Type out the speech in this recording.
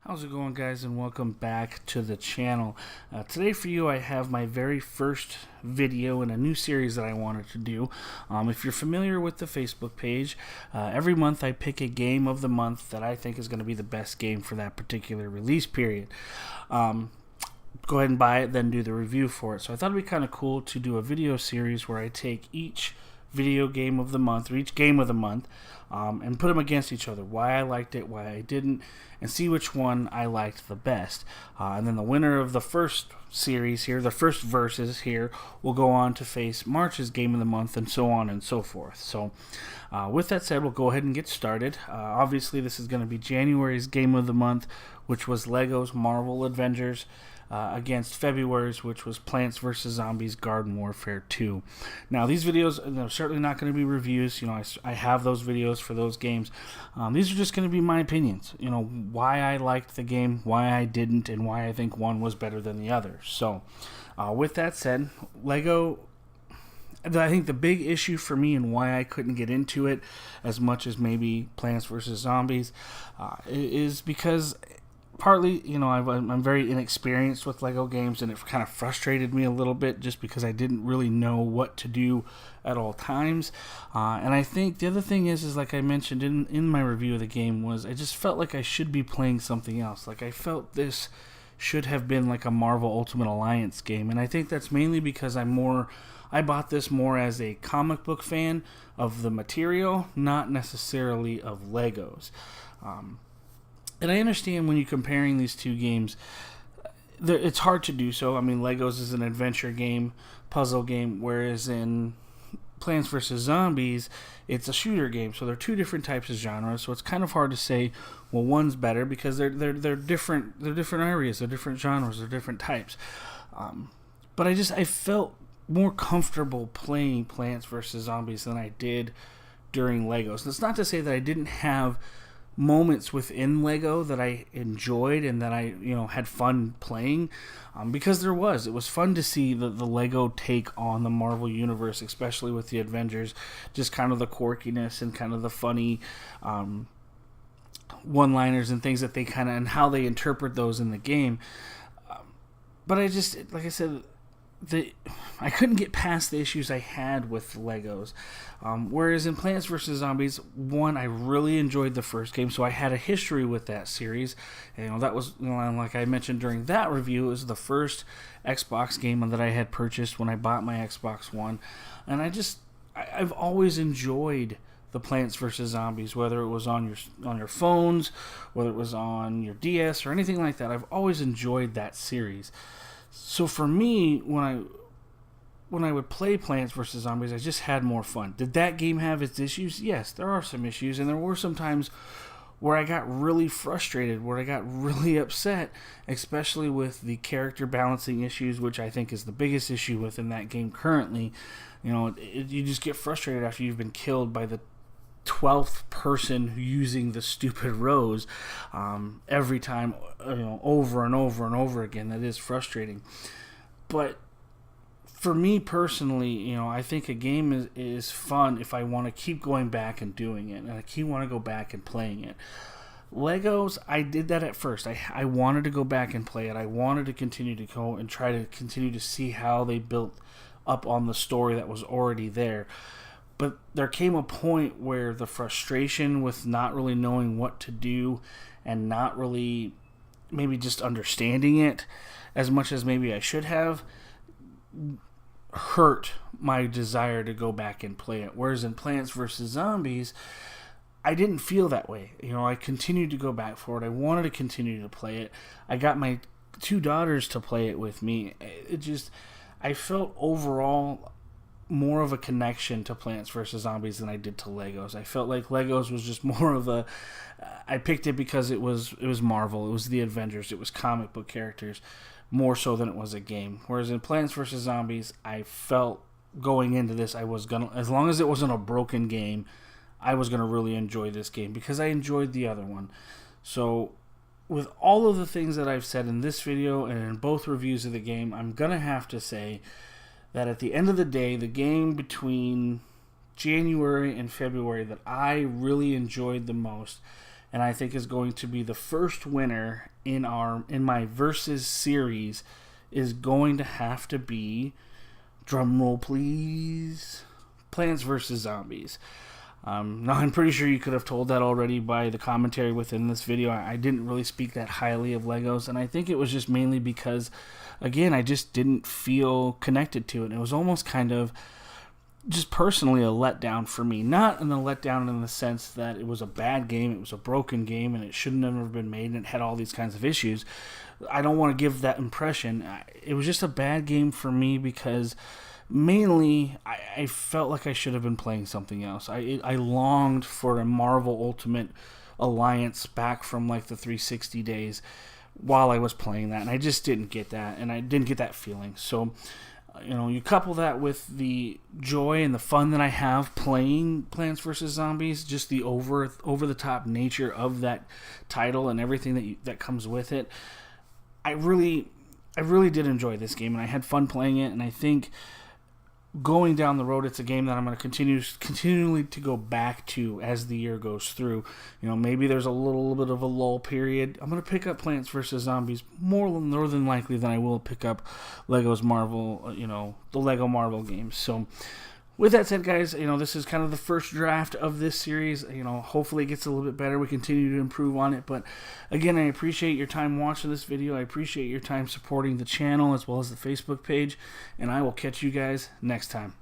How's it going, guys, and welcome back to the channel. Today for you I have my very first video in a new series that I wanted to do. If you're familiar with the Facebook page, every month I pick a game of the month that I think is going to be the best game for that particular release period. Go ahead and buy it, then do the review for it. So I thought it'd be kind of cool to do a video series where I take each video game of the month, or each game of the month, and put them against each other. Why I liked it, why I didn't, and see which one I liked the best. And then the winner of the first series here, the first verses here, will go on to face March's game of the month, and so on and so forth. So with that said, we'll go ahead and get started. Obviously, this is going to be January's game of the month, which was Lego's Marvel Avengers, against February's, which was Plants vs. Zombies Garden Warfare 2. Now, these videos are certainly not going to be reviews. I have those videos for those games. These are just going to be my opinions. Why I liked the game, why I didn't, and why I think one was better than the other. So, with that said, Lego, I think the big issue for me and why I couldn't get into it as much as maybe Plants vs. Zombies is because partly, I'm very inexperienced with Lego games, and it kind of frustrated me a little bit just because I didn't really know what to do at all times. And I think the other thing is like I mentioned in my review of the game, was I just felt like I should be playing something else. Like I felt this should have been like a Marvel Ultimate Alliance game, and I think that's mainly because I bought this more as a comic book fan of the material, not necessarily of Legos. And I understand when you're comparing these two games, it's hard to do so. I mean, Legos is an adventure game, puzzle game, whereas in Plants vs. Zombies, it's a shooter game. So they're two different types of genres. So it's kind of hard to say, well, one's better, because they're different. They're different areas. They're different genres. They're different types. But I felt more comfortable playing Plants vs. Zombies than I did during Legos. And it's not to say that I didn't have moments within Lego that I enjoyed and that I had fun playing, because it was fun to see the Lego take on the Marvel universe, especially with the Avengers, just kind of the quirkiness and kind of the funny one-liners and things that they and how they interpret those in the game. But I just, like I said, I couldn't get past the issues I had with Legos. Whereas in Plants vs. Zombies, I really enjoyed the first game, so I had a history with that series. That was, like I mentioned during that review, it was the first Xbox game that I had purchased when I bought my Xbox One. And I've always enjoyed the Plants vs. Zombies, whether it was on your phones, whether it was on your DS or anything like that. I've always enjoyed that series. So for me, when I would play Plants vs. Zombies, I just had more fun. Did that game have its issues? Yes, there are some issues, and there were some times where I got really frustrated, where I got really upset, especially with the character balancing issues, which I think is the biggest issue within that game currently. You just get frustrated after you've been killed by the 12th person using the stupid rows every time, over and over and over again. That is frustrating. But for me personally, I think a game is fun if I want to keep going back and doing it, and I keep want to go back and playing it. Legos, I did that at first. I wanted to go back and play it. I wanted to continue to go and try to continue to see how they built up on the story that was already there. But there came a point where the frustration with not really knowing what to do and not really maybe just understanding it as much as maybe I should have hurt my desire to go back and play it. Whereas in Plants vs. Zombies, I didn't feel that way. I continued to go back for it. I wanted to continue to play it. I got my two daughters to play it with me. I felt overall more of a connection to Plants vs. Zombies than I did to Legos. I felt like Legos was just more of a... I picked it because it was Marvel. It was the Avengers. It was comic book characters, more so than it was a game. Whereas in Plants vs. Zombies, I felt going into this, I was gonna, as long as it wasn't a broken game, I was gonna really enjoy this game because I enjoyed the other one. So, with all of the things that I've said in this video and in both reviews of the game, I'm gonna have to say that at the end of the day, the game between January and February that I really enjoyed the most and I think is going to be the first winner in my versus series is going to have to be, drumroll please, Plants vs. Zombies. Now, I'm pretty sure you could have told that already by the commentary within this video. I didn't really speak that highly of Legos, and I think it was just mainly because, again, I just didn't feel connected to it. It was almost kind of just personally a letdown for me. Not a letdown in the sense that it was a bad game, it was a broken game, and it shouldn't have ever been made, and it had all these kinds of issues. I don't want to give that impression. It was just a bad game for me because mainly I felt like I should have been playing something else. I longed for a Marvel Ultimate Alliance back from like the 360 days while I was playing that, and I just didn't get that, and I didn't get that feeling. So you couple that with the joy and the fun that I have playing Plants vs. Zombies, just the over the top nature of that title and everything that comes with it. I really did enjoy this game, and I had fun playing it, and I think going down the road, it's a game that I'm going to continually to go back to as the year goes through. Maybe there's a little bit of a lull period. I'm going to pick up Plants vs. Zombies more than likely than I will pick up Lego's Marvel, the Lego Marvel games. So with that said, guys, this is kind of the first draft of this series. Hopefully it gets a little bit better. We continue to improve on it. But again, I appreciate your time watching this video. I appreciate your time supporting the channel as well as the Facebook page. And I will catch you guys next time.